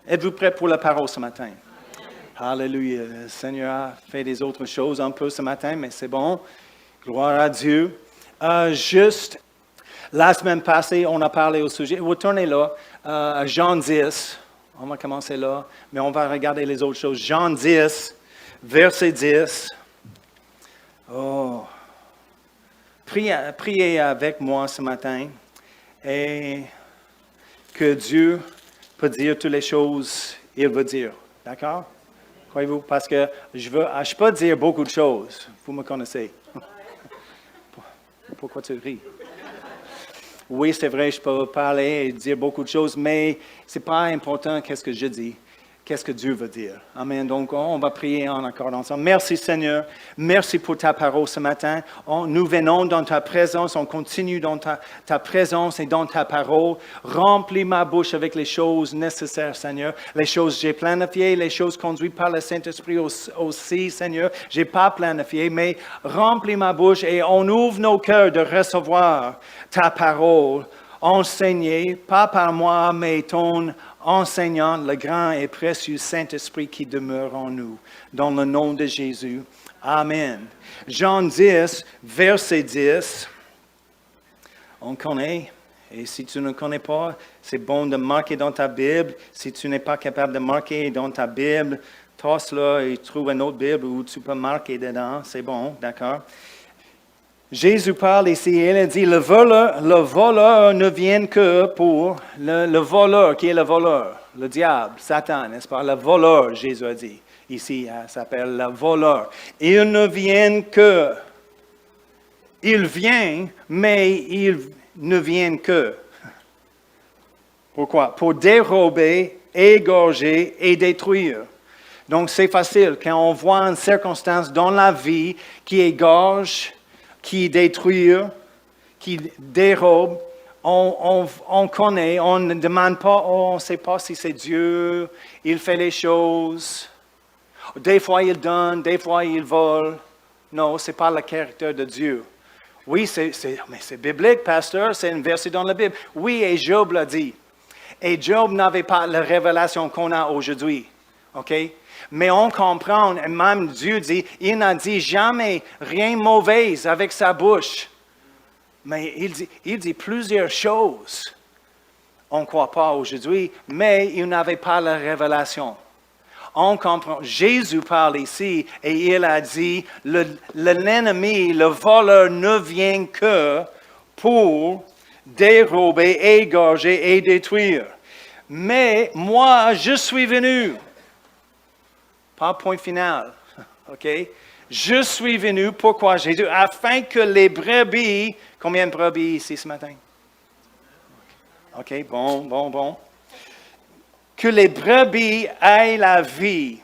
Êtes-vous prêts pour la parole ce matin? Alléluia. Le Seigneur a fait des autres choses un peu ce matin, mais c'est bon. Gloire à Dieu. Juste, la semaine passée, on a parlé au sujet. Retournez là, Jean 10. On va commencer là, mais on va regarder les autres choses. Jean 10, verset 10. Oh. Priez avec moi ce matin et que Dieu peut dire toutes les choses qu'il veut dire. D'accord? Croyez-vous? Parce que je ne peux dire beaucoup de choses. Vous me connaissez. Pourquoi tu ris? Oui, c'est vrai, je peux parler et dire beaucoup de choses, mais ce n'est pas important qu'est-ce que je dis. Qu'est-ce que Dieu veut dire? Amen. Donc, on va prier en accord ensemble. Merci Seigneur. Merci pour ta parole ce matin. Nous venons dans ta présence. On continue dans ta présence et dans ta parole. Remplis ma bouche avec les choses nécessaires, Seigneur. Les choses que j'ai planifiées, les choses conduites par le Saint-Esprit aussi, Seigneur. Je n'ai pas planifié, mais remplis ma bouche et on ouvre nos cœurs de recevoir ta parole enseignée, pas par moi, mais ton enseignant, le grand et précieux Saint-Esprit qui demeure en nous. Dans le nom de Jésus. Amen. Jean 10, verset 10. On connaît. Et si tu ne connais pas, c'est bon de marquer dans ta Bible. Si tu n'es pas capable de marquer dans ta Bible, tosse-la et trouve une autre Bible où tu peux marquer dedans. C'est bon, d'accord? Jésus parle ici, il a dit, le voleur ne vient que pour le voleur, qui est le voleur, le diable, Satan, n'est-ce pas? Le voleur, Jésus a dit. Ici, il s'appelle le voleur. Il ne vient que. Il vient, mais il ne vient que. Pourquoi? Pour dérober, égorger et détruire. Donc, c'est facile. Quand on voit une circonstance dans la vie qui égorge, qui détruit, qui dérobe, on connaît, on ne demande pas, on ne sait pas si c'est Dieu, il fait les choses. Des fois, il donne, des fois, il vole. Non, ce n'est pas le caractère de Dieu. Oui, mais c'est biblique, pasteur, c'est un verset dans la Bible. Oui, et Job l'a dit. Et Job n'avait pas la révélation qu'on a aujourd'hui. OK? Mais on comprend, et même Dieu dit, il n'a dit jamais rien de mauvais avec sa bouche. Mais il dit plusieurs choses. On ne croit pas aujourd'hui, mais il n'avait pas la révélation. On comprend. Jésus parle ici et il a dit, l'ennemi, le voleur ne vient que pour dérober, égorger et détruire. Mais moi, je suis venu. Pas point final, OK? Je suis venu, pourquoi Jésus? Afin que les brebis, combien de brebis ici ce matin? OK, bon. Que les brebis aient la vie.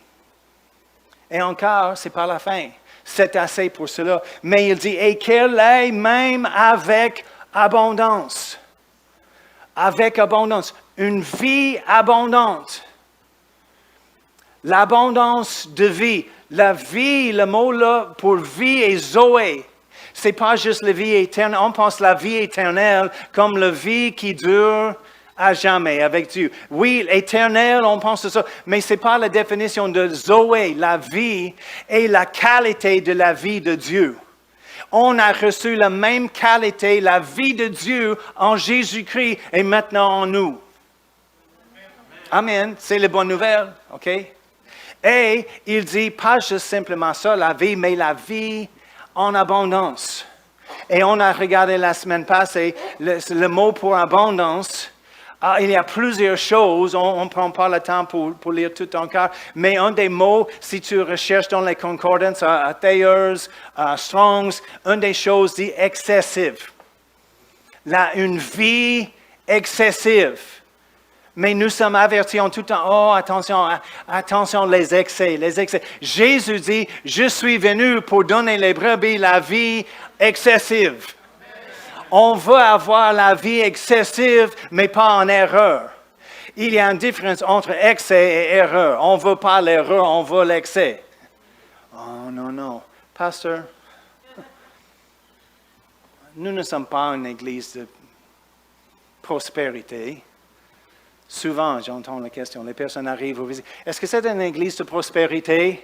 Et encore, c'est pas la fin. C'est assez pour cela. Mais il dit, et qu'elle ait même avec abondance. Avec abondance. Une vie abondante. L'abondance de vie. La vie, le mot là pour vie est Zoé. Ce n'est pas juste la vie éternelle. On pense la vie éternelle comme la vie qui dure à jamais avec Dieu. Oui, éternel, on pense à ça. Mais ce n'est pas la définition de Zoé, la vie et la qualité de la vie de Dieu. On a reçu la même qualité, la vie de Dieu en Jésus-Christ et maintenant en nous. Amen. C'est la bonne nouvelle, OK? Et il dit pas juste simplement ça, la vie, mais la vie en abondance. Et on a regardé la semaine passée le mot pour abondance. Il y a plusieurs choses, on ne prend pas le temps pour lire tout encore, mais un des mots, si tu recherches dans les concordances, Thayers, Strongs, une des choses dit excessive. Une vie excessive. Mais nous sommes avertis en tout temps, attention les excès. Jésus dit, je suis venu pour donner les brebis la vie excessive. On veut avoir la vie excessive, mais pas en erreur. Il y a une différence entre excès et erreur. On ne veut pas l'erreur, on veut l'excès. Oh non. Pasteur, nous ne sommes pas une église de prospérité. Souvent, j'entends la question, les personnes arrivent au visite. Est-ce que c'est une église de prospérité?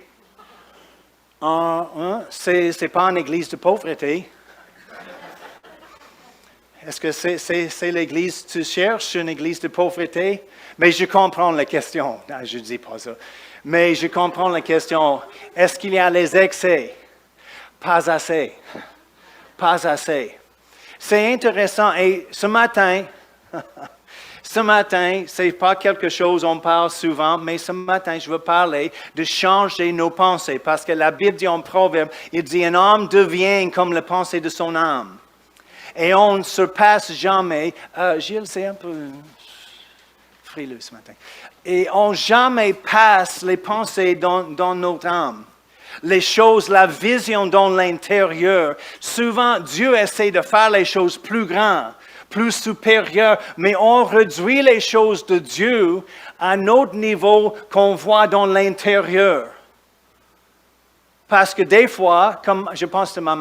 C'est pas une église de pauvreté. Est-ce que c'est l'église, tu cherches une église de pauvreté? Mais je comprends la question. Non, je ne dis pas ça. Mais je comprends la question. Est-ce qu'il y a les excès? Pas assez. Pas assez. C'est intéressant. Et ce matin, ce n'est pas quelque chose on parle souvent, mais ce matin, je veux parler de changer nos pensées. Parce que la Bible dit en Proverbe, il dit, un homme devient comme la pensée de son âme. Et on ne surpasse jamais. Gilles, c'est un peu frileux ce matin. Et on jamais passe les pensées dans notre âme. Les choses, la vision dans l'intérieur. Souvent, Dieu essaie de faire les choses plus grandes, plus supérieures, mais on réduit les choses de Dieu à notre niveau qu'on voit dans l'intérieur. Parce que des fois, comme je pense de ma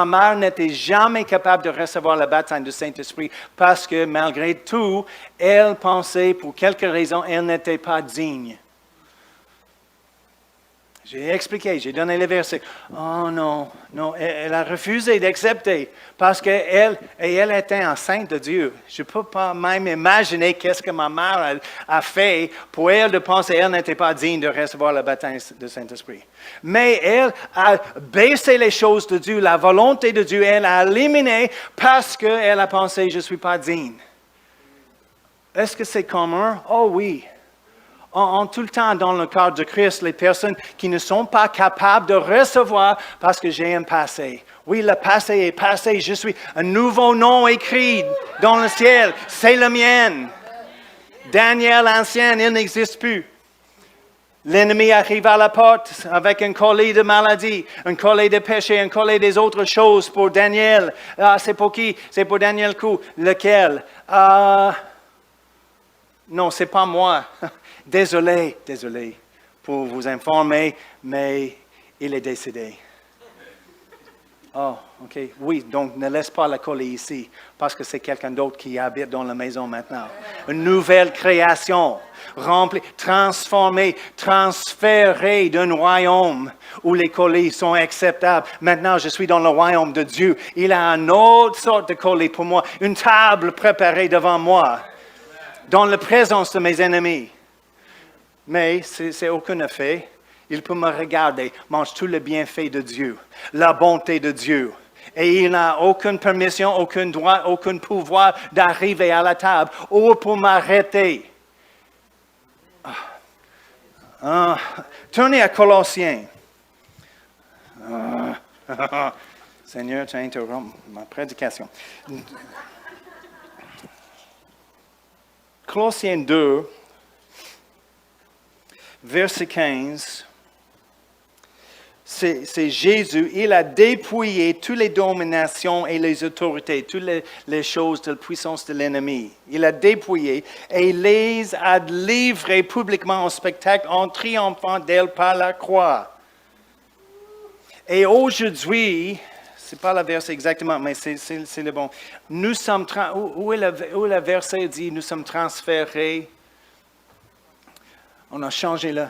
mère n'était jamais capable de recevoir le baptême du Saint-Esprit parce que malgré tout, elle pensait, pour quelque raison, elle n'était pas digne. J'ai expliqué, j'ai donné les versets. Oh non, elle a refusé d'accepter parce qu'elle était enceinte de Dieu. Je ne peux pas même imaginer qu'est-ce que ma mère a fait pour elle de penser qu'elle n'était pas digne de recevoir le baptême du Saint-Esprit. Mais elle a baissé les choses de Dieu, la volonté de Dieu, elle a éliminé parce qu'elle a pensé je ne suis pas digne. Est-ce que c'est commun? Oh oui. En tout le temps, dans le cadre de Christ, les personnes qui ne sont pas capables de recevoir parce que j'ai un passé. Oui, le passé est passé. Je suis un nouveau nom écrit dans le ciel. C'est le mien. Daniel ancien, il n'existe plus. L'ennemi arrive à la porte avec un collier de maladie, un collier de péché, un collier des autres choses pour Daniel. C'est pour qui? C'est pour Daniel Kou. Lequel? Non, c'est pas moi. Désolé pour vous informer, mais il est décédé. Oh, OK. Oui, donc ne laisse pas la coller ici, parce que c'est quelqu'un d'autre qui habite dans la maison maintenant. Une nouvelle création, remplie, transformée, transférée d'un royaume où les colis sont acceptables. Maintenant, je suis dans le royaume de Dieu. Il a une autre sorte de colis pour moi, une table préparée devant moi, dans la présence de mes ennemis. Mais c'est aucun effet. Il peut me regarder, mange tout le bienfait de Dieu, la bonté de Dieu. Et il n'a aucune permission, aucun droit, aucun pouvoir d'arriver à la table ou pour m'arrêter. Tournez à Colossiens. Seigneur, tu interromps ma prédication. Colossiens 2. Verset 15, c'est Jésus, il a dépouillé toutes les dominations et les autorités, toutes les choses de la puissance de l'ennemi. Il a dépouillé et les a livrées publiquement en spectacle en triomphant d'elle par la croix. Et aujourd'hui, ce n'est pas le verset exactement, mais c'est le bon. Nous sommes, où le verset dit, nous sommes transférés. On a changé là.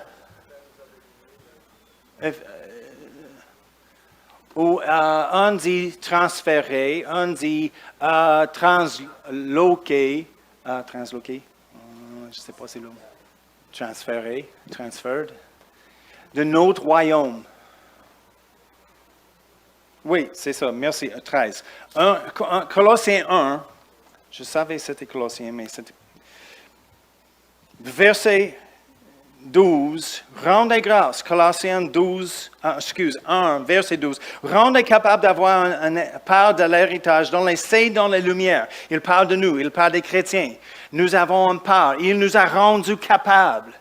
On dit transféré, on dit transloqué. Transloqué, je ne sais pas si c'est le mot. Transféré, transferred. De notre royaume. Oui, c'est ça, merci. 13. Colossiens 1, je savais que c'était Colossiens, mais c'était. Verset 12, rendez grâce, Colossiens 1, verset 12. Rendez capable d'avoir une part de l'héritage dans les saints, dans les lumières. Il parle de nous, il parle des chrétiens. Nous avons une part. Il nous a rendus capables.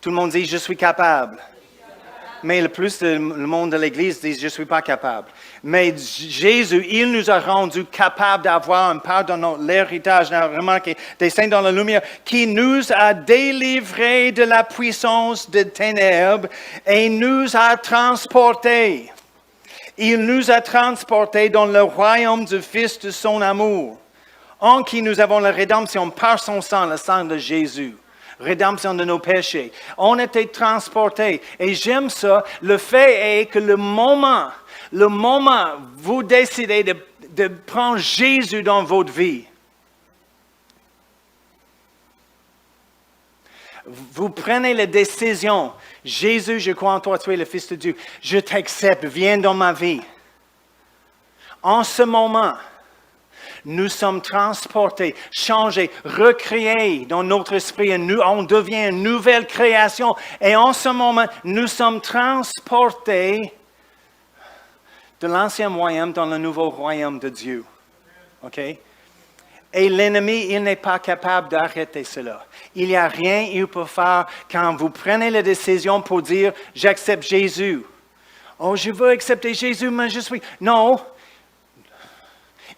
Tout le monde dit, je suis capable. Mais le plus le monde de l'Église dit, je ne suis pas capable. Mais Jésus, il nous a rendus capables d'avoir une part dans l'héritage, remarquez, des saints dans la lumière, qui nous a délivrés de la puissance des ténèbres et nous a transportés. Il nous a transportés dans le royaume du Fils de son amour. en qui nous avons la rédemption par son sang, le sang de Jésus. Rédemption de nos péchés. On a été transportés. Et j'aime ça. Le fait est que le moment, vous décidez de prendre Jésus dans votre vie. Vous prenez la décision. Jésus, je crois en toi, tu es le Fils de Dieu. Je t'accepte, viens dans ma vie. En ce moment, nous sommes transportés, changés, recréés dans notre esprit. On devient une nouvelle création. Et en ce moment, nous sommes transportés de l'ancien royaume dans le nouveau royaume de Dieu. OK? Et l'ennemi, il n'est pas capable d'arrêter cela. Il n'y a rien qu'il peut faire quand vous prenez la décision pour dire « J'accepte Jésus ». « Oh, je veux accepter Jésus, mais je suis... » Non.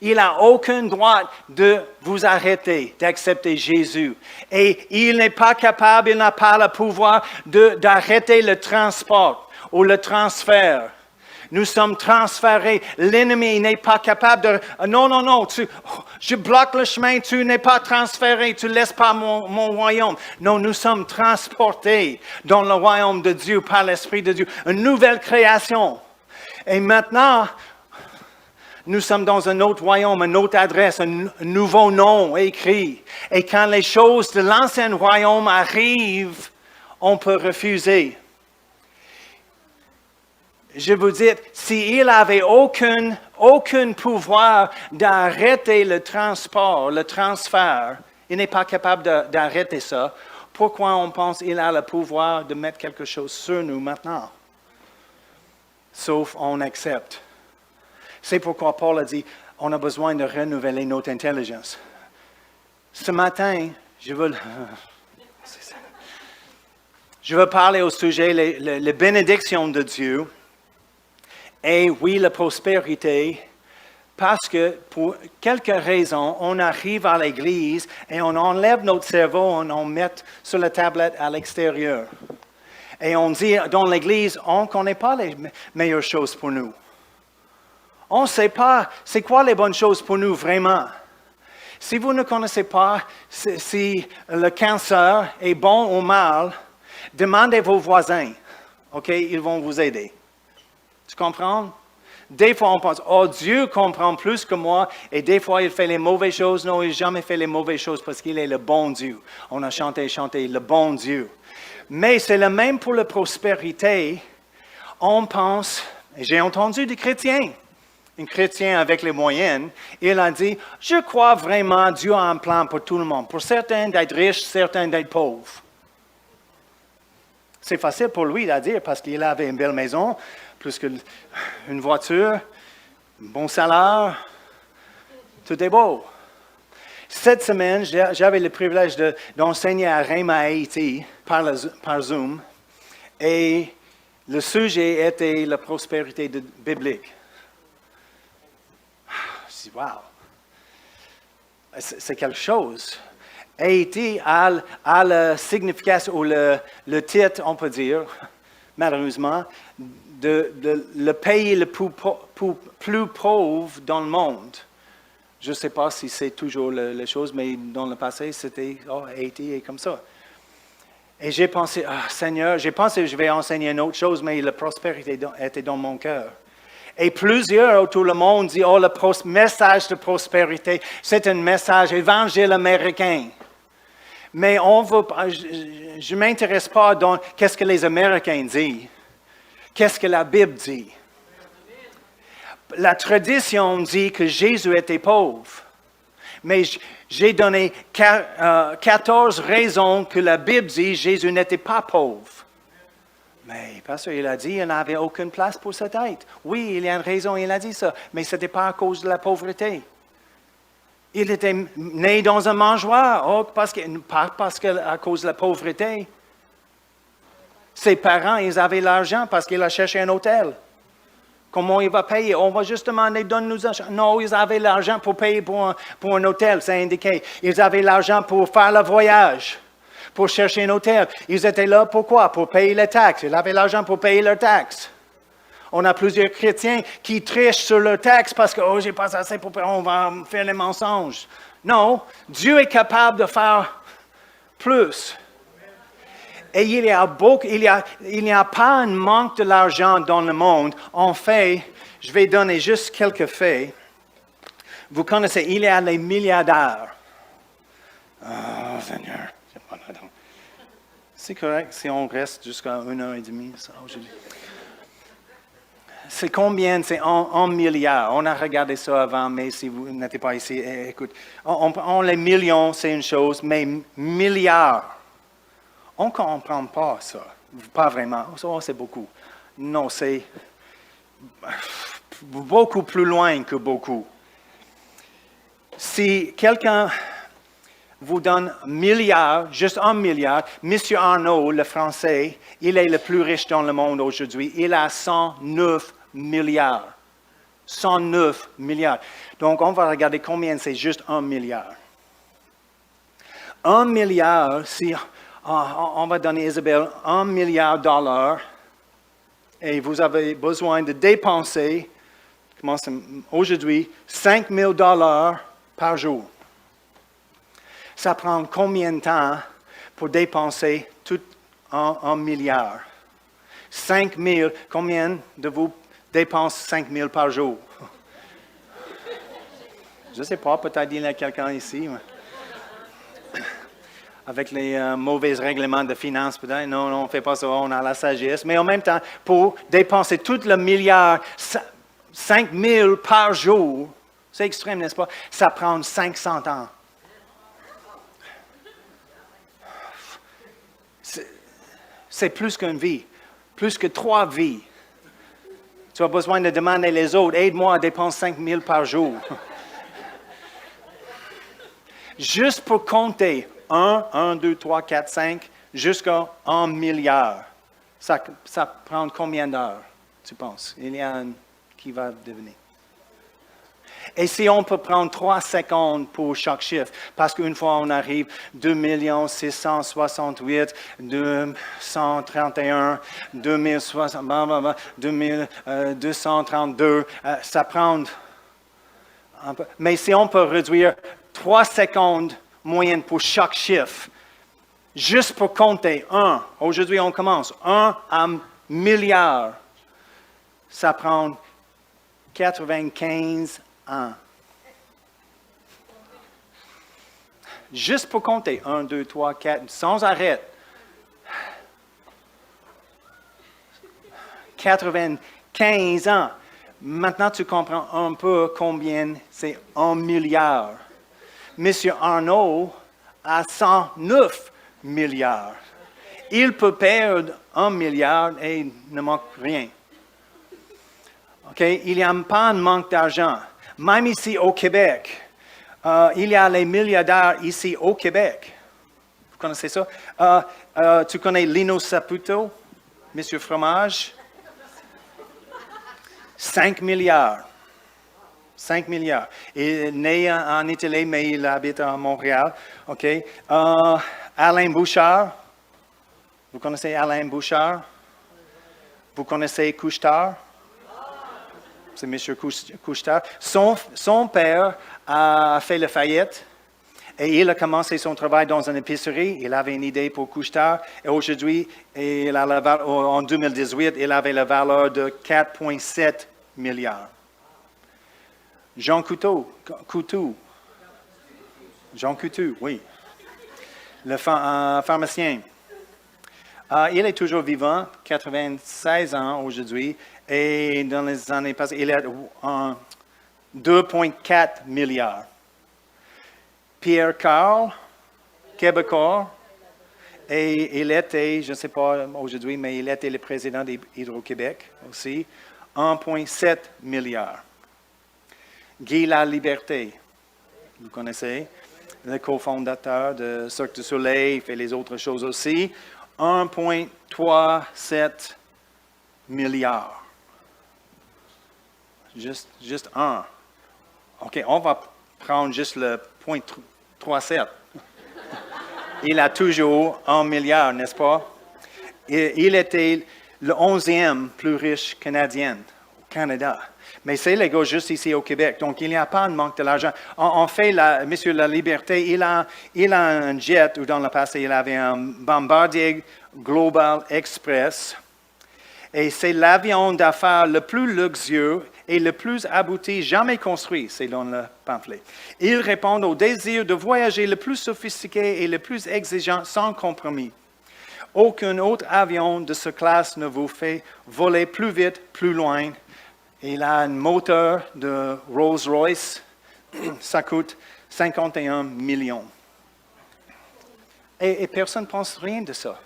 Il n'a aucun droit de vous arrêter d'accepter Jésus. Et il n'est pas capable, il n'a pas le pouvoir d'arrêter le transport ou le transfert. Nous sommes transférés. L'ennemi n'est pas capable de... Non, je bloque le chemin, tu n'es pas transféré, tu ne laisses pas mon royaume. Non, nous sommes transportés dans le royaume de Dieu par l'Esprit de Dieu. Une nouvelle création. Et maintenant... Nous sommes dans un autre royaume, une autre adresse, un nouveau nom écrit. Et quand les choses de l'ancien royaume arrivent, on peut refuser. Je vous dis, s'il n'avait aucun pouvoir d'arrêter le transport, le transfert, il n'est pas capable d'arrêter ça. Pourquoi on pense qu'il a le pouvoir de mettre quelque chose sur nous maintenant? Sauf on accepte. C'est pourquoi Paul a dit, on a besoin de renouveler notre intelligence. Ce matin, je veux parler au sujet les bénédictions de Dieu. Et oui, la prospérité, parce que pour quelques raisons, on arrive à l'Église et on enlève notre cerveau, on en met sur la tablette à l'extérieur. Et on dit dans l'Église, on ne connaît pas les meilleures choses pour nous. On ne sait pas c'est quoi les bonnes choses pour nous vraiment. Si vous ne connaissez pas si le cancer est bon ou mal, demandez vos voisins. OK? Ils vont vous aider. Tu comprends? Des fois, on pense, oh, Dieu comprend plus que moi, et des fois, il fait les mauvaises choses. Non, il n'a jamais fait les mauvaises choses parce qu'il est le bon Dieu. On a chanté, le bon Dieu. Mais c'est le même pour la prospérité. On pense, et j'ai entendu des chrétiens, un chrétien avec les moyens, il a dit, je crois vraiment Dieu a un plan pour tout le monde. Pour certains d'être riches, certains d'être pauvres. C'est facile pour lui à dire parce qu'il avait une belle maison, plus qu'une voiture, un bon salaire, tout est beau. Cette semaine, j'avais le privilège d'enseigner à Rhema Haïti par Zoom, et le sujet était la prospérité biblique. Je dis, wow, c'est quelque chose. Haïti a la signification, ou le titre, on peut dire, malheureusement, de le pays le plus pauvre dans le monde. Je ne sais pas si c'est toujours la chose, mais dans le passé, c'était, Haïti est comme ça. Et j'ai pensé, Seigneur, j'ai pensé que je vais enseigner une autre chose, mais la prospérité était dans mon cœur. Et plusieurs autour du monde disent, le message de prospérité, c'est un message évangile américain. Mais je ne m'intéresse pas dans qu'est-ce que les Américains disent. Qu'est-ce que la Bible dit? La tradition dit que Jésus était pauvre. Mais j'ai donné 14 raisons que la Bible dit que Jésus n'était pas pauvre. Mais parce qu'il a dit qu'il n'avait aucune place pour sa tête. Oui, il y a une raison, il a dit ça. Mais ce n'était pas à cause de la pauvreté. Il était né dans un mangeoire, pas parce qu'à cause de la pauvreté. Ses parents, ils avaient l'argent parce qu'il a cherché un hôtel. Comment il va payer? On va juste demander, donne-nous l'argent. Non, ils avaient l'argent pour payer pour un hôtel, c'est indiqué. Ils avaient l'argent pour faire le voyage, pour chercher un hôtel. Ils étaient là pourquoi? Pour payer les taxes. Ils avaient l'argent pour payer leurs taxes. On a plusieurs chrétiens qui trichent sur leurs taxes parce que, j'ai pas assez pour payer, on va faire les mensonges. Non, Dieu est capable de faire plus. Et il n'y a pas un manque de l'argent dans le monde. En fait, je vais donner juste quelques faits. Vous connaissez, il y a les milliardaires. Oh Seigneur, c'est correct si on reste jusqu'à 1h30 ça, aujourd'hui. C'est combien? C'est en milliards. On a regardé ça avant, mais si vous n'êtes pas ici, écoute, les millions, c'est une chose, mais milliards, on ne comprend pas ça. Pas vraiment. Ça, c'est beaucoup. Non, c'est beaucoup plus loin que beaucoup. Si quelqu'un vous donne milliard, juste un milliard, M. Arnault, le Français, il est le plus riche dans le monde aujourd'hui. Il a 109 milliards. 109 milliards. Donc, on va regarder combien c'est juste 1 milliard. 1 milliard, si on va donner Isabelle 1 milliard de dollars et vous avez besoin de dépenser, aujourd'hui, 5 000 dollars par jour. Ça prend combien de temps pour dépenser tout 1 milliard? 5 000, combien de vous dépensez 5 000 par jour? Je ne sais pas, peut-être il y a quelqu'un ici. Avec les mauvais règlements de finances, peut-être, non, on ne fait pas ça, on a la sagesse. Mais en même temps, pour dépenser tout le milliard, 5 000 par jour, c'est extrême, n'est-ce pas? Ça prend 500 ans. C'est plus qu'une vie, plus que 3 vies. Tu as besoin de demander les autres, aide-moi à dépenser 5 000 par jour. Juste pour compter 1, 2, 3, 4, 5, jusqu'à 1 milliard. Ça prend combien d'heures, tu penses? Il y a un qui va devenir. Et si on peut prendre 3 secondes pour chaque chiffre, parce qu'une fois on arrive 2 668 231, 2060, 2232, ça prend un peu. Mais si on peut réduire 3 secondes moyenne pour chaque chiffre, juste pour compter 1, aujourd'hui on commence, 1 à milliard, ça prend 95 ans. Juste pour compter, 1, 2, 3, 4, sans arrêt. 95 ans. Maintenant, tu comprends un peu combien c'est 1 milliard. Monsieur Arnault a 109 milliards. Il peut perdre 1 milliard et il ne manque rien. Okay? Il n'y a pas un manque d'argent. Même ici au Québec, il y a les milliardaires ici au Québec. Vous connaissez ça? Tu connais Lino Saputo, Monsieur Fromage? 5 milliards. 5 milliards. Il est né en Italie, mais il habite à Montréal. Okay? Alain Bouchard. Vous connaissez Alain Bouchard? Vous connaissez Couche-Tard? C'est M. Couche-Tard. Son père a fait le faillite et il a commencé son travail dans une épicerie. Il avait une idée pour Couche-Tard et aujourd'hui, en 2018, il avait la valeur de 4,7 milliards. Jean Coutu. Jean Coutu, oui. Le pharmacien. Il est toujours vivant, 96 ans aujourd'hui, et dans les années passées, il a 2,4 milliards. Pierre Carl, Québécois, et il était, je ne sais pas aujourd'hui, mais il était le président d'Hydro-Québec aussi, 1,7 milliards. Guy Laliberté, vous connaissez, le cofondateur de Cirque du Soleil, il fait les autres choses aussi, 1,37 milliards. Juste un. OK, on va prendre juste le 0,37. Il a toujours 1 milliard, n'est-ce pas? Il était le 11e plus riche Canadien au Canada. Mais c'est légal juste ici au Québec. Donc, il n'y a pas de manque de l'argent. On fait, Monsieur La Liberté, il a un jet, ou dans le passé, il avait un Bombardier Global Express. Et c'est l'avion d'affaires le plus luxueux et le plus abouti jamais construit, c'est dans le pamphlet. Il répond au désir de voyager le plus sophistiqué et le plus exigeant sans compromis. Aucun autre avion de ce classe ne vous fait voler plus vite, plus loin. Il a un moteur de Rolls-Royce. Ça coûte 51 millions. Et personne ne pense rien de ça.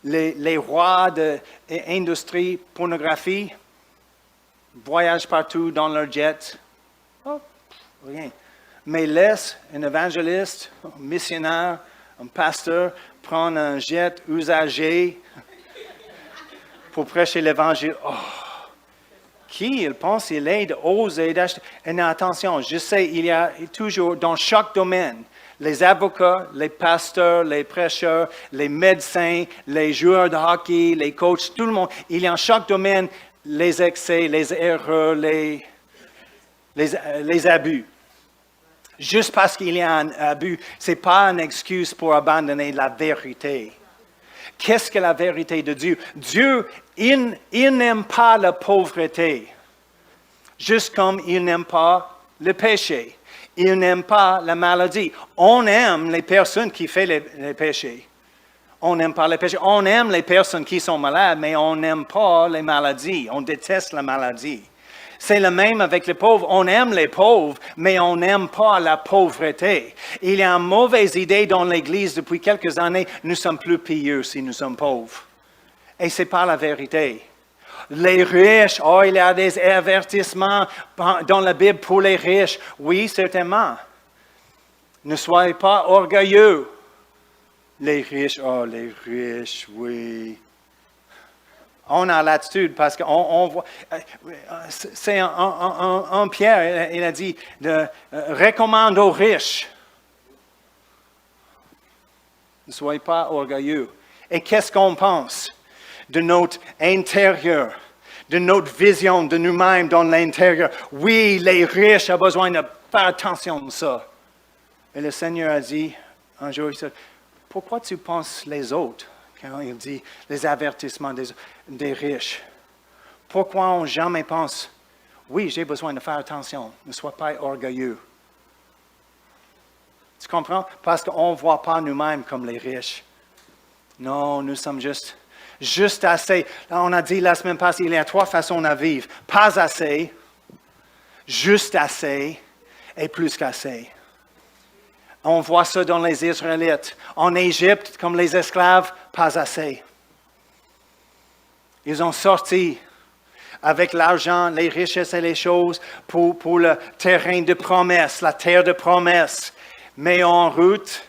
Les rois de l'industrie pornographie voyagent partout dans leur jet. Oh, rien. Mais laisse un évangéliste, un missionnaire, un pasteur prendre un jet usagé pour prêcher l'évangile. Oh, qui il pense qu'il est d'oser d'acheter? Et attention, je sais, il y a toujours dans chaque domaine, les avocats, les pasteurs, les prêcheurs, les médecins, les joueurs de hockey, les coachs, tout le monde. Il y a en chaque domaine les excès, les erreurs, les abus. Juste parce qu'il y a un abus, ce n'est pas une excuse pour abandonner la vérité. Qu'est-ce que la vérité de Dieu? Dieu, il n'aime pas la pauvreté, juste comme il n'aime pas le péché. Il n'aime pas la maladie. On aime les personnes qui font les péchés. On n'aime pas les péchés. On aime les personnes qui sont malades, mais on n'aime pas les maladies. On déteste la maladie. C'est le même avec les pauvres. On aime les pauvres, mais on n'aime pas la pauvreté. Il y a une mauvaise idée dans l'Église depuis quelques années. Nous sommes plus pieux si nous sommes pauvres. Et ce n'est pas la vérité. Les riches, il y a des avertissements dans la Bible pour les riches. Oui, certainement. Ne soyez pas orgueilleux. Les riches, oui. On a l'attitude parce qu'on voit. C'est un Pierre, il a dit, recommande aux riches. Ne soyez pas orgueilleux. Et qu'est-ce qu'on pense de notre intérieur, de notre vision de nous-mêmes dans l'intérieur? Oui, les riches ont besoin de faire attention à ça. Et le Seigneur a dit, un jour, il dit, pourquoi tu penses les autres? Quand il dit les avertissements des riches. Pourquoi on jamais pense, oui, j'ai besoin de faire attention, ne sois pas orgueilleux. Tu comprends? Parce qu'on ne voit pas nous-mêmes comme les riches. Non, nous sommes juste assez. Là, on a dit la semaine passée, il y a 3 façons de vivre. Pas assez, juste assez et plus qu'assez. On voit ça dans les Israélites. En Égypte, comme les esclaves, pas assez. Ils ont sorti avec l'argent, les richesses et les choses pour le terrain de promesse, la terre de promesse. Mais en route,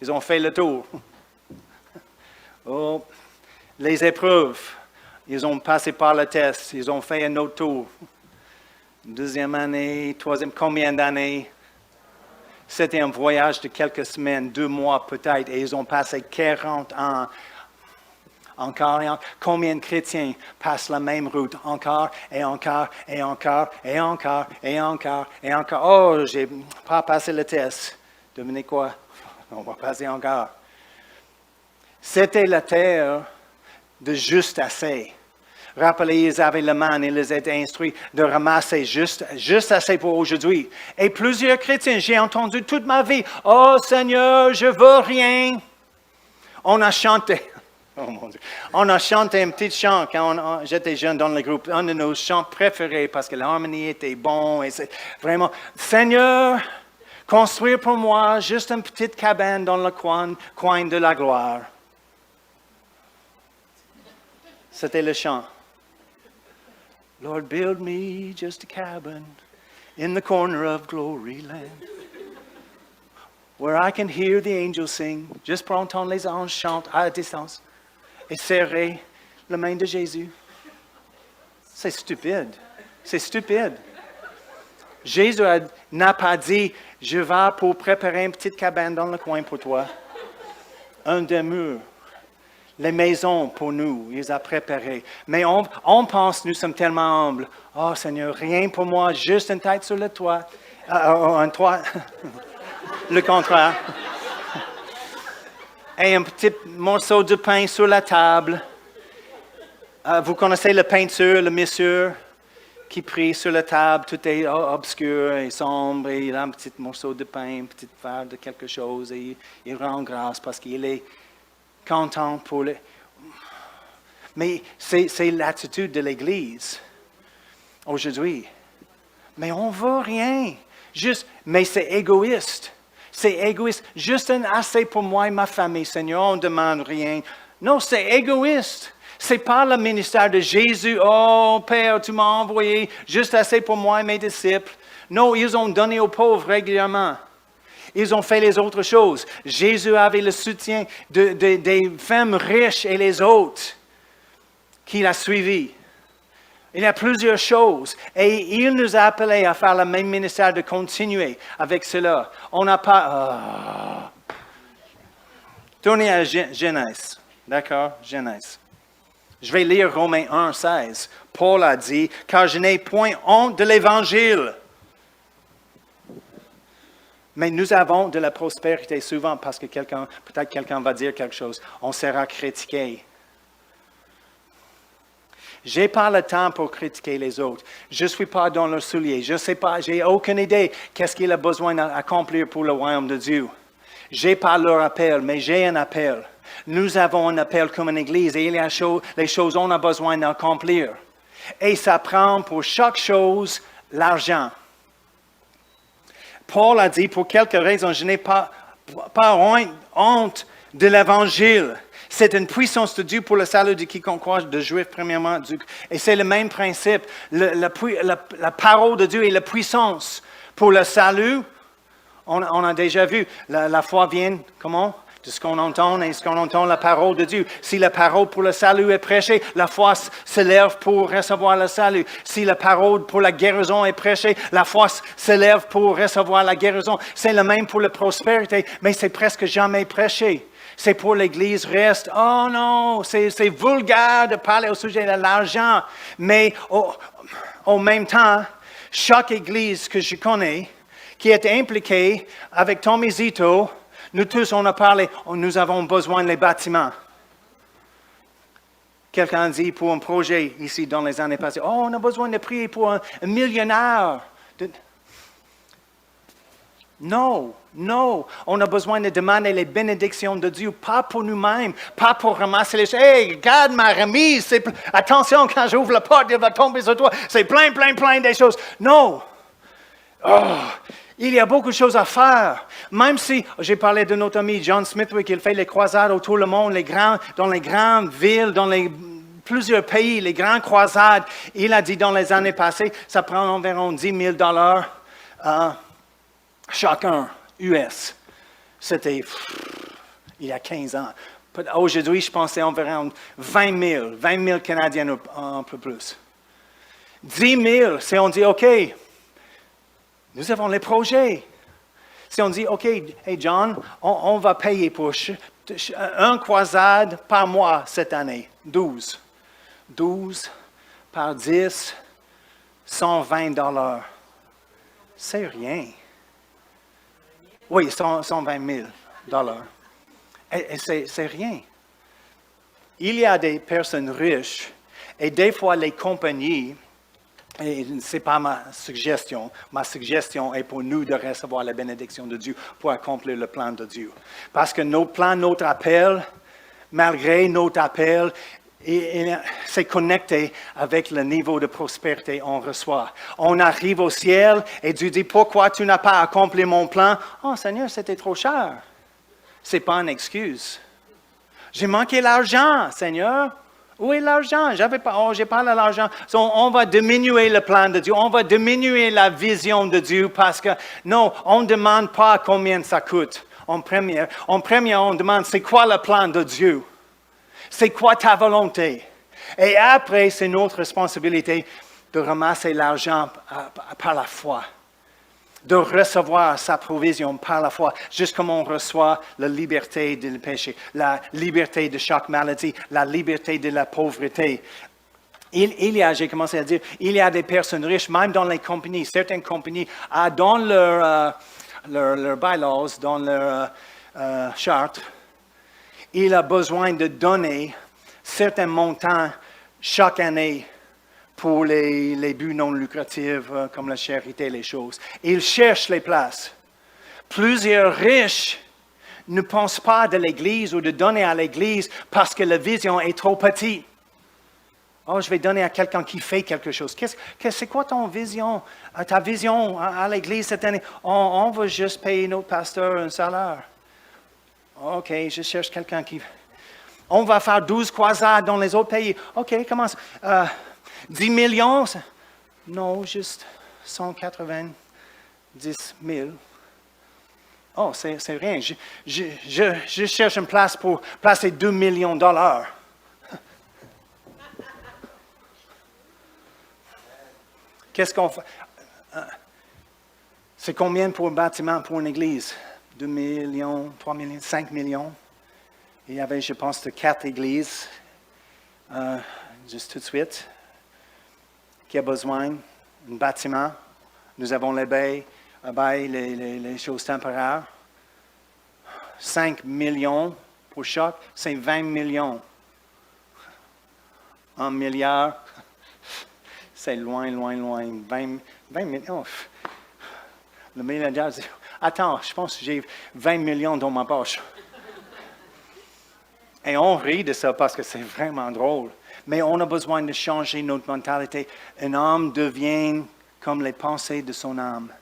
ils ont fait le tour. Oh, les épreuves, ils ont passé par le test, ils ont fait un autre tour. 2e année, 3e, combien d'années? C'était un voyage de quelques semaines, 2 mois peut-être, et ils ont passé 40 ans. Encore et encore. Combien de chrétiens passent la même route encore et encore et encore et encore et encore et encore? Oh, je n'ai pas passé le test. Devinez quoi? On va passer encore. C'était la terre de juste assez. Rappelez, ils avaient la main, ils les étaient instruits de ramasser juste assez pour aujourd'hui. Et plusieurs chrétiens, j'ai entendu toute ma vie, « Oh Seigneur, je veux rien. » On a chanté. Oh mon Dieu. On a chanté un petit chant quand j'étais jeune dans le groupe, un de nos chants préférés parce que l'harmonie était bonne. Et c'est vraiment, Seigneur, construire pour moi juste une petite cabane dans le coin de la gloire. C'était le chant. Lord, build me just a cabin in the corner of glory land, where I can hear the angels sing, juste pour entendre les anges chanter à distance. Et serrer la main de Jésus. C'est stupide. C'est stupide. Jésus n'a pas dit, je vais pour préparer une petite cabane dans le coin pour toi. Un demeure. les maisons pour nous, il les a préparées. Mais on pense, nous sommes tellement humbles. Oh Seigneur, rien pour moi, juste une tête sur le toit. Un toit, le contraire. Et un petit morceau de pain sur la table. Vous connaissez la peinture, le monsieur qui prie sur la table, tout est obscur et sombre, et il a un petit morceau de pain, un petit verre de quelque chose, et il rend grâce parce qu'il est content pour le... Mais c'est l'attitude de l'Église aujourd'hui. Mais on ne veut rien. Mais c'est égoïste. C'est égoïste. Juste un assez pour moi et ma famille, Seigneur, on ne demande rien. Non, c'est égoïste. C'est pas le ministère de Jésus. Oh, Père, tu m'as envoyé juste assez pour moi et mes disciples. Non, ils ont donné aux pauvres régulièrement. Ils ont fait les autres choses. Jésus avait le soutien des femmes riches et les autres qu'il a suivis. Il y a plusieurs choses. Et il nous a appelés à faire le même ministère, de continuer avec cela. On n'a pas... Tournez à Genèse. D'accord? Genèse. Je vais lire Romains 1, 16. Paul a dit, « Car je n'ai point honte de l'Évangile. » Mais nous avons de la prospérité souvent parce que peut-être quelqu'un va dire quelque chose. On sera critiqué. Je n'ai pas le temps pour critiquer les autres. Je ne suis pas dans leur soulier. Je ne sais pas, je n'ai aucune idée qu'est-ce qu'il a besoin d'accomplir pour le royaume de Dieu. Je n'ai pas leur appel, mais j'ai un appel. Nous avons un appel comme une église et il y a les choses qu'on a besoin d'accomplir. Et ça prend pour chaque chose l'argent. Paul a dit, pour quelques raisons, je n'ai pas honte de l'Évangile. C'est une puissance de Dieu pour le salut de quiconque croit, de Juifs premièrement. Et c'est le même principe. La parole de Dieu est la puissance pour le salut. On a déjà vu, la foi vient, comment? De ce qu'on entend et ce qu'on entend, la parole de Dieu. Si la parole pour le salut est prêchée, la foi s'élève pour recevoir le salut. Si la parole pour la guérison est prêchée, la foi s'élève pour recevoir la guérison. C'est le même pour la prospérité, mais c'est presque jamais prêché. C'est pour l'Église reste, oh non, c'est vulgaire de parler au sujet de l'argent. Mais au même temps, chaque Église que je connais, qui est impliquée avec Tommy Zito, nous tous, on a parlé, nous avons besoin des bâtiments. Quelqu'un dit pour un projet ici dans les années passées, oh, on a besoin de prier pour un millionnaire. Non, on a besoin de demander les bénédictions de Dieu, pas pour nous-mêmes, pas pour ramasser les choses. Hey, regarde ma remise, attention quand j'ouvre la porte, il va tomber sur toi. C'est plein des choses. Non. Il y a beaucoup de choses à faire. Même si, j'ai parlé de notre ami John Smithwick, il fait les croisades autour du monde, dans les grandes villes, dans plusieurs pays, les grandes croisades. Il a dit dans les années passées, ça prend environ $10,000 chacun, US. C'était il y a 15 ans. Aujourd'hui, je pensais environ 20 000 Canadiens, un peu plus. 10 000, si on dit, OK, nous avons les projets. Si on dit, OK, hey John, on va payer pour un croisade par mois cette année. 12 par 10, $120. C'est rien. Oui, $120,000. Et c'est rien. Il y a des personnes riches et des fois les compagnies, et ce n'est pas ma suggestion est pour nous de recevoir la bénédiction de Dieu pour accomplir le plan de Dieu. Parce que notre plan, notre appel, malgré notre appel, c'est connecté avec le niveau de prospérité qu'on reçoit. On arrive au ciel et Dieu dit, pourquoi tu n'as pas accompli mon plan? Oh Seigneur, c'était trop cher. Ce n'est pas une excuse. J'ai manqué l'argent, Seigneur. Où est l'argent? J'ai pas l'argent. On va diminuer le plan de Dieu. On va diminuer la vision de Dieu parce que, non, on ne demande pas combien ça coûte. En premier, on demande c'est quoi le plan de Dieu? C'est quoi ta volonté? Et après, c'est notre responsabilité de ramasser l'argent par la foi. de recevoir sa provision par la foi, juste comme on reçoit la liberté du péché, la liberté de chaque maladie, la liberté de la pauvreté. J'ai commencé à dire, il y a des personnes riches, même dans les compagnies, certaines compagnies, dans leur bylaws, dans leur charte, il a besoin de donner certains montants chaque année pour les buts non lucratifs, comme la charité, les choses. Ils cherchent les places. Plusieurs riches ne pensent pas de l'Église ou de donner à l'Église parce que la vision est trop petite. Oh, je vais donner à quelqu'un qui fait quelque chose. C'est quoi ta vision à l'Église cette année? On va juste payer notre pasteur un salaire. OK, je cherche quelqu'un qui... On va faire 12 croisades dans les autres pays. OK, commence. 10 millions? Non, juste 190 000. Oh, c'est rien. Je cherche une place pour placer 2 millions de dollars. Qu'est-ce qu'on fait? C'est combien pour un bâtiment, pour une église? 2 millions, 3 millions, 5 millions. Il y avait, je pense, 4 églises, juste tout de suite, qui a besoin d'un bâtiment. Nous avons les baies, les choses temporaires. 5 millions pour chaque, c'est 20 millions. 1 milliard, c'est loin. 20 millions. Le milliardaire dit, attends, je pense que j'ai 20 millions dans ma poche. Et on rit de ça parce que c'est vraiment drôle. Mais on a besoin de changer notre mentalité. Un homme devient comme les pensées de son âme.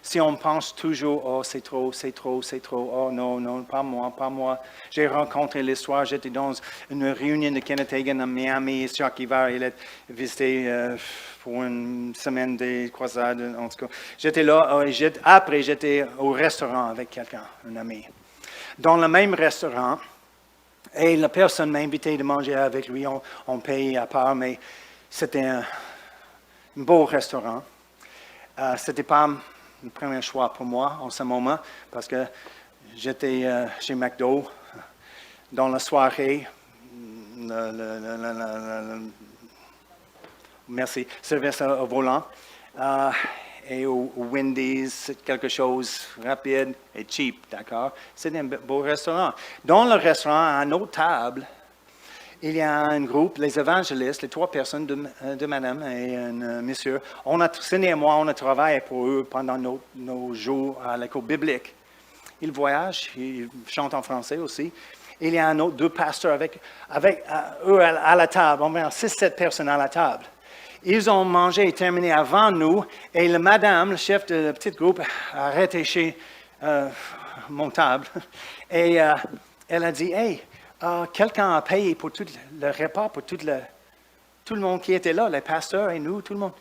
Si on pense toujours, oh, c'est trop, oh, non, pas moi. J'ai rencontré l'histoire, j'étais dans une réunion de Kenneth Hagin à Miami, chaque hiver, il est visité pour une semaine de croisade, en tout cas. J'étais là, après j'étais au restaurant avec quelqu'un, un ami. Dans le même restaurant, et la personne m'a invité de manger avec lui, on paye à part, mais c'était un beau restaurant. C'était pas le premier choix pour moi en ce moment, parce que j'étais chez McDo dans la soirée. Merci, service au volant. Et au Wendy's, quelque chose rapide et cheap, d'accord? C'est un beau restaurant. Dans le restaurant, à notre table, il y a un groupe, les évangélistes, les 3 personnes, de madame et un monsieur. Cindy et moi, on a travaillé pour eux pendant nos jours à l'école biblique. Ils voyagent, ils chantent en français aussi. Il y a 2 pasteurs avec eux à la table. On a 6-7 personnes à la table. Ils ont mangé et terminé avant nous, et la madame, le chef de le petit groupe, a arrêté chez mon table, et elle a dit, « Hey, quelqu'un a payé pour tout le repas, pour tout le monde qui était là, les pasteurs et nous, tout le monde.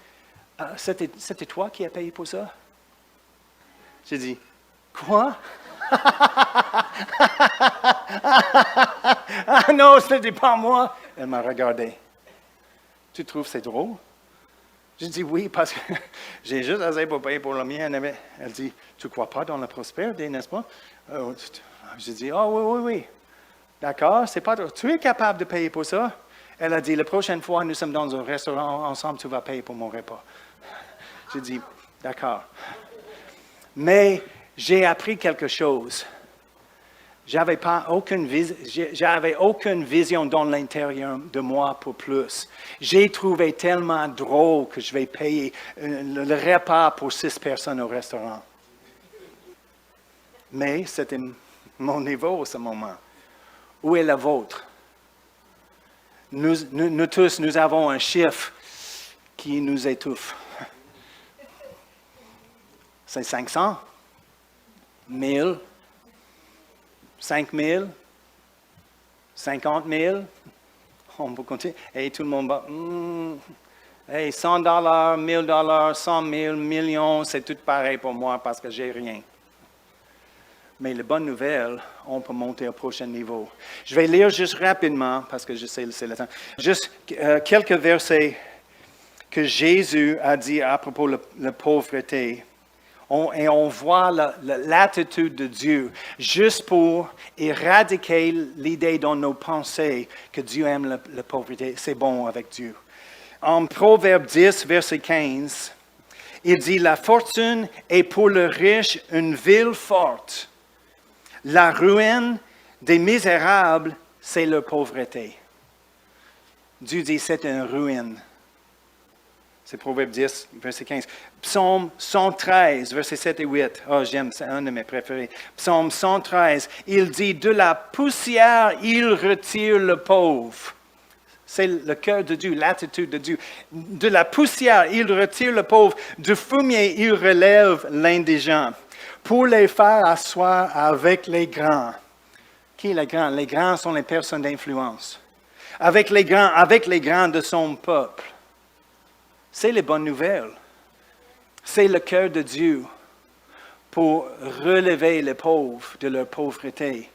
C'était toi qui as payé pour ça? » J'ai dit, « Quoi? » Ah non, ce n'était pas moi. Elle m'a regardé. « Tu trouves c'est drôle? » J'ai dit oui, parce que j'ai juste assez pour payer pour le mien. Elle dit, tu ne crois pas dans la prospérité, n'est-ce pas? J'ai dit, oh oui. D'accord, c'est pas drôle. Tu es capable de payer pour ça? Elle a dit, la prochaine fois, nous sommes dans un restaurant ensemble, tu vas payer pour mon repas. J'ai dit, d'accord. Mais j'ai appris quelque chose. J'avais aucune vision dans l'intérieur de moi pour plus. J'ai trouvé tellement drôle que je vais payer le repas pour 6 personnes au restaurant. Mais c'était mon niveau à ce moment. Où est le vôtre? Nous tous, nous avons un chiffre qui nous étouffe. C'est 500, 1000. 5 000, 50 000, on peut continuer. Et tout le monde va, hey, $100, $1000, 100 000, millions, c'est tout pareil pour moi parce que j'ai rien. Mais la bonne nouvelle, on peut monter au prochain niveau. Je vais lire juste rapidement, parce que je sais c'est le temps, juste quelques versets que Jésus a dit à propos de la pauvreté. et on voit l'attitude de Dieu, juste pour éradiquer l'idée dans nos pensées que Dieu aime la pauvreté. C'est bon avec Dieu. En Proverbe 10, verset 15, il dit, « La fortune est pour le riche une ville forte. La ruine des misérables, c'est leur pauvreté. » Dieu dit, c'est une ruine. C'est Proverbe 10, verset 15. Psaume 113, versets 7 et 8. Oh, j'aime, c'est un de mes préférés. Psaume 113, il dit, « De la poussière, il retire le pauvre. » C'est le cœur de Dieu, l'attitude de Dieu. De la poussière, il retire le pauvre. Du fumier, il relève l'indigent. Pour les faire asseoir avec les grands. Qui est les grands? Les grands sont les personnes d'influence. Avec les grands de son peuple. C'est les bonnes nouvelles. C'est le cœur de Dieu pour relever les pauvres de leur pauvreté.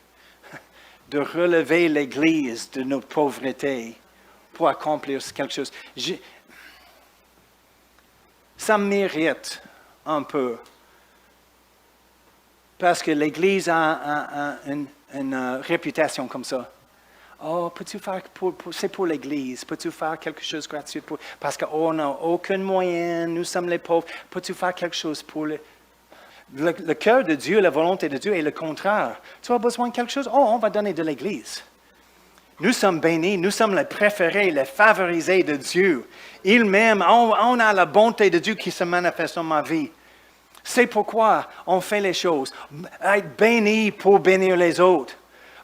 De relever l'Église de notre pauvreté. Pour accomplir quelque chose. Ça mérite un peu. Parce que l'Église a une réputation comme ça. Oh, peux-tu faire, c'est pour l'Église, peux-tu faire quelque chose de gratuit parce qu'on n'a aucun moyen, nous sommes les pauvres, peux-tu faire quelque chose pour le cœur de Dieu, la volonté de Dieu est le contraire. Tu as besoin de quelque chose? Oh, on va donner de l'Église. Nous sommes bénis, nous sommes les préférés, les favorisés de Dieu. Il m'aime, on a la bonté de Dieu qui se manifeste dans ma vie. C'est pourquoi on fait les choses. Être béni pour bénir les autres.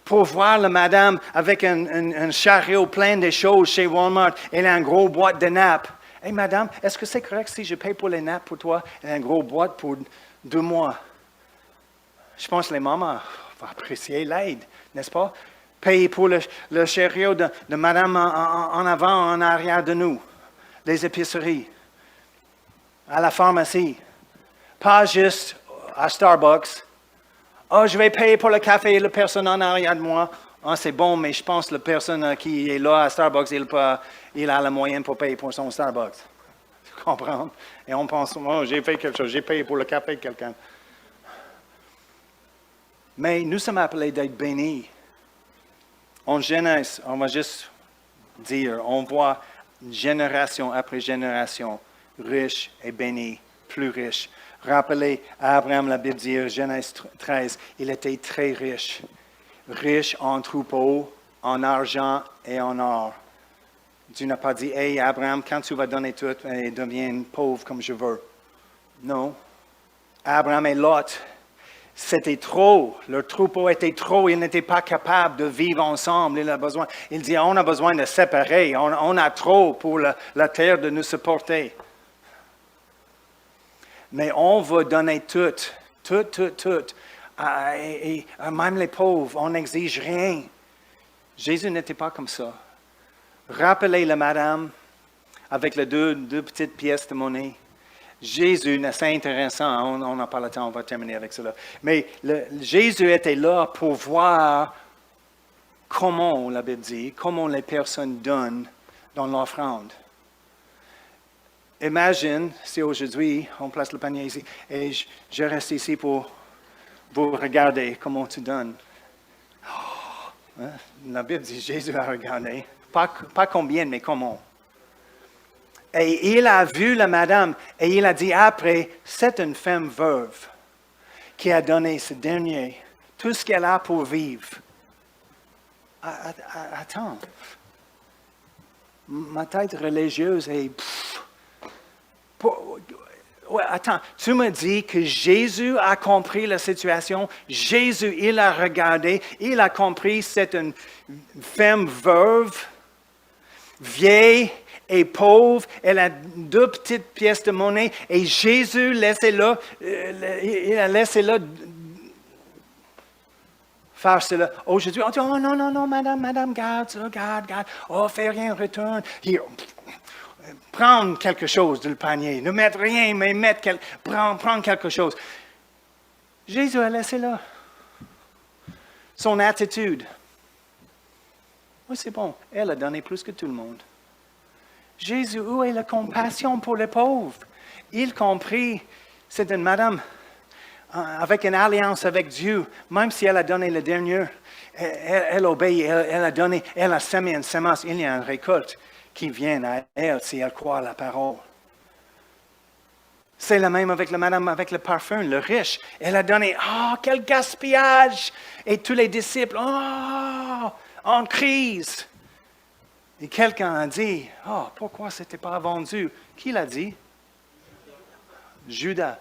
Pour voir la madame avec un chariot plein de choses chez Walmart, elle a une grosse boîte de nappes. « Hey madame, est-ce que c'est correct si je paye pour les nappes pour toi? Elle a une grosse boîte pour 2 mois. » Je pense que les mamans vont apprécier l'aide, n'est-ce pas? Payer pour le chariot de madame en avant, en arrière de nous. Les épiceries. À la pharmacie. Pas juste à Starbucks. Oh, je vais payer pour le café et la personne en arrière de moi. Oh, c'est bon, mais je pense que la personne qui est là à Starbucks, il a le moyen pour payer pour son Starbucks. Tu comprends? Et on pense, oh, j'ai fait quelque chose, j'ai payé pour le café de quelqu'un. Mais nous sommes appelés d'être bénis. En Genèse, on va juste dire, on voit génération après génération, riche et béni, plus riche. Rappelez, Abraham, la Bible dit, Genèse 13, il était très riche. Riche en troupeaux, en argent et en or. Dieu n'a pas dit, « Hey Abraham, quand tu vas donner tout, deviens pauvre comme je veux. » Non. Abraham et Lot, c'était trop. Leur troupeau était trop. Ils n'étaient pas capables de vivre ensemble. Il dit, on a besoin de séparer. On a trop pour la terre de nous supporter. Mais on va donner tout. Et même les pauvres, on n'exige rien. Jésus n'était pas comme ça. Rappelez la madame avec les deux petites pièces de monnaie. Jésus, c'est intéressant, on n'a pas le temps, on va terminer avec cela. Mais Jésus était là pour voir comment, la Bible dit, comment les personnes donnent dans l'offrande. Imagine si aujourd'hui, on place le panier ici, et je reste ici pour vous regarder comment tu donnes. Oh, hein? La Bible dit, Jésus a regardé. Pas combien, mais comment. Et il a vu la madame, et il a dit après, c'est une femme veuve qui a donné ce dernier, tout ce qu'elle a pour vivre. Attends, ma tête religieuse est... attends, tu me dis que Jésus a compris la situation, Jésus, il a regardé, il a compris, c'est une femme veuve, vieille, et pauvre, elle a 2 petites pièces de monnaie, et Jésus, laissez-le, il a laissé là faire cela. Aujourd'hui, on dit, oh non, madame, garde, oh, fais rien, retourne. Here, prendre quelque chose du panier, ne mettre rien, mais prendre quelque chose. Jésus a laissé là. Son attitude. Oui, c'est bon, elle a donné plus que tout le monde. Jésus, où est la compassion pour les pauvres? Il comprit, c'est une madame avec une alliance avec Dieu, même si elle a donné le dernier, elle obéit, elle a semé une semence, il y a une récolte qui vient à elle si elle croit à la parole. C'est la même avec la madame avec le parfum, le riche. Elle a donné, quel gaspillage! Et tous les disciples, en crise. Et quelqu'un a dit, pourquoi ce n'était pas vendu? Qui l'a dit? Judas.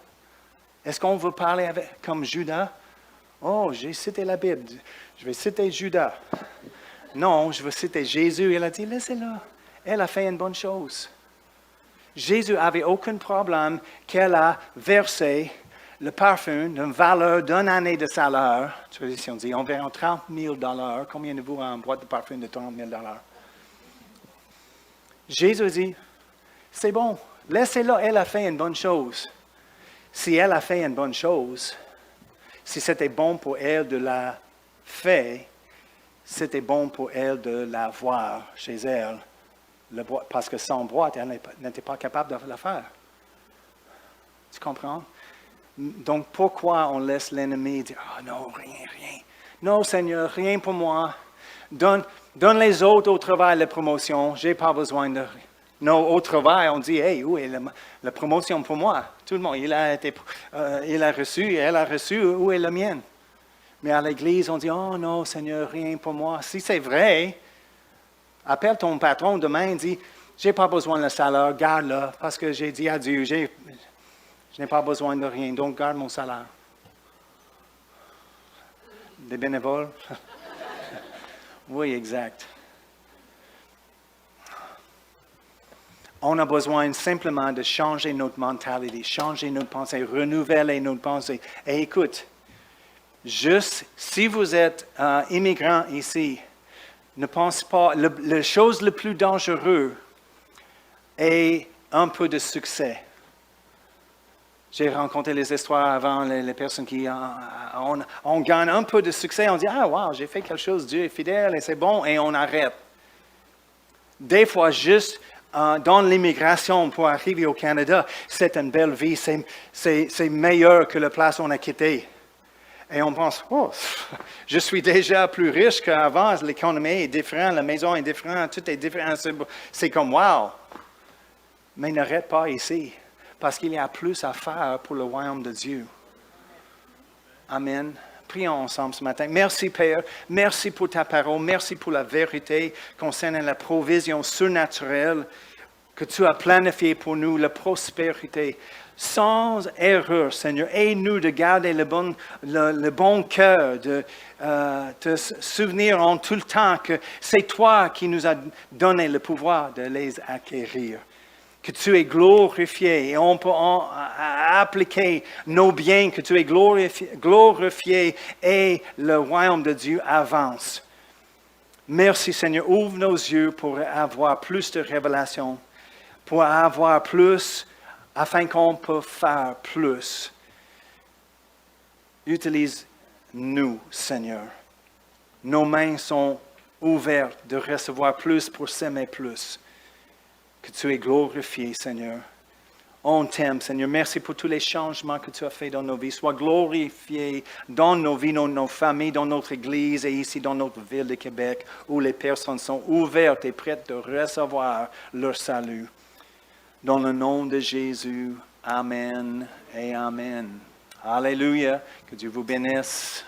Est-ce qu'on veut parler comme Judas? J'ai cité la Bible. Je vais citer Judas. Non, je veux citer Jésus. Il a dit, laissez-la. Elle a fait une bonne chose. Jésus n'avait aucun problème qu'elle a versé le parfum d'une valeur d'une année de salaire. Si on dit environ $30,000. Combien de vous a une boîte de parfum de $30,000? Jésus dit, c'est bon, laissez-la, elle a fait une bonne chose. Si elle a fait une bonne chose, si c'était bon pour elle de la faire, c'était bon pour elle de l'avoir chez elle. Parce que sans boîte, elle n'était pas capable de la faire. Tu comprends? Donc, pourquoi on laisse l'ennemi dire, non, rien. Non, Seigneur, rien pour moi. Donne les autres au travail la promotion. Je n'ai pas besoin de rien. Non, au travail, on dit, hey, où est la promotion pour moi? Tout le monde, il a reçu, elle a reçu, où est la mienne? Mais à l'église, on dit, non, Seigneur, rien pour moi. Si c'est vrai, appelle ton patron demain et dis, je n'ai pas besoin de salaire, garde-le, parce que j'ai dit à Dieu, je n'ai pas besoin de rien, donc garde mon salaire. Des bénévoles? Oui, exact. On a besoin simplement de changer notre mentalité, changer notre pensée, renouveler notre pensée. Et écoute, juste si vous êtes immigrant ici, ne pense pas, la chose la plus dangereuse est un peu de succès. J'ai rencontré les histoires avant, les personnes qui on gagne un peu de succès, on dit, wow, j'ai fait quelque chose, Dieu est fidèle et c'est bon, et on arrête. Des fois, juste dans l'immigration pour arriver au Canada, c'est une belle vie, c'est meilleur que la place où on a quitté. Et on pense, je suis déjà plus riche qu'avant, l'économie est différente, la maison est différente, tout est différent. C'est comme, wow. Mais n'arrête pas ici, parce qu'il y a plus à faire pour le royaume de Dieu. Amen. Prions ensemble ce matin. Merci Père, merci pour ta parole, merci pour la vérité concernant la provision surnaturelle que tu as planifiée pour nous, la prospérité. Sans erreur, Seigneur, aide-nous de garder le bon cœur, de te souvenir en tout le temps que c'est toi qui nous as donné le pouvoir de les acquérir. Que tu es glorifié et on peut appliquer nos biens, que tu es glorifié et le royaume de Dieu avance. Merci Seigneur, ouvre nos yeux pour avoir plus de révélations, pour avoir plus, afin qu'on puisse faire plus. Utilise-nous Seigneur. Nos mains sont ouvertes de recevoir plus pour s'aimer plus. Que tu es glorifié, Seigneur. On t'aime, Seigneur. Merci pour tous les changements que tu as faits dans nos vies. Sois glorifié dans nos vies, dans nos familles, dans notre Église et ici dans notre ville de Québec, où les personnes sont ouvertes et prêtes de recevoir leur salut. Dans le nom de Jésus, Amen et Amen. Alléluia. Que Dieu vous bénisse.